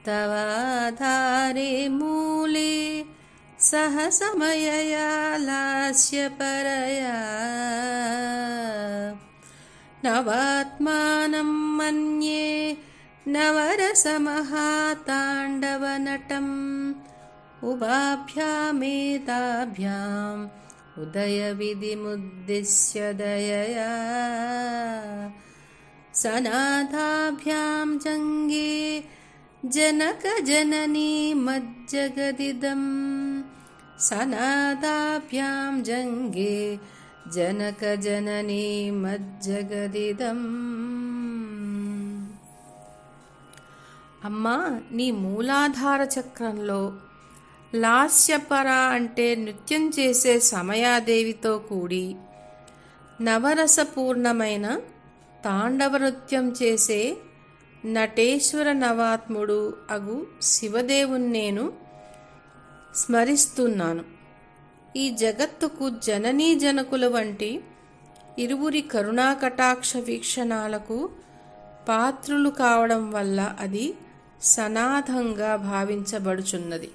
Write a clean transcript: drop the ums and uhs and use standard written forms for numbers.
तवाधारे मूले सहसमयया लास्यपरया नवात्मानं मन्ये नवरसमहाताण्डवनटम् उभाभ्यामेताभ्याम् उदयविधिमुद्दिश्य दयया सनाथाभ्यां जङ्गे जनकजननी मज्जगदिदं सनाथाभ्यां जङ्गे जनकजननी मज्जगदिदम्. అమ్మా, నీ మూలాధార చక్రంలో లాస్యపర అంటే నృత్యం చేసే సమయాదేవితో కూడి నవరసపూర్ణమైన తాండవ నృత్యం చేసే నటేశ్వర నవాత్ముడు అగు శివదేవుని నేను స్మరిస్తున్నాను. ఈ జగత్తుకు జననీ జనకుల వంటి ఇరువురి కరుణాకటాక్ష వీక్షణాలకు పాత్రులు కావడం వల్ల అది సనాథంగా భావించబడుచున్నది.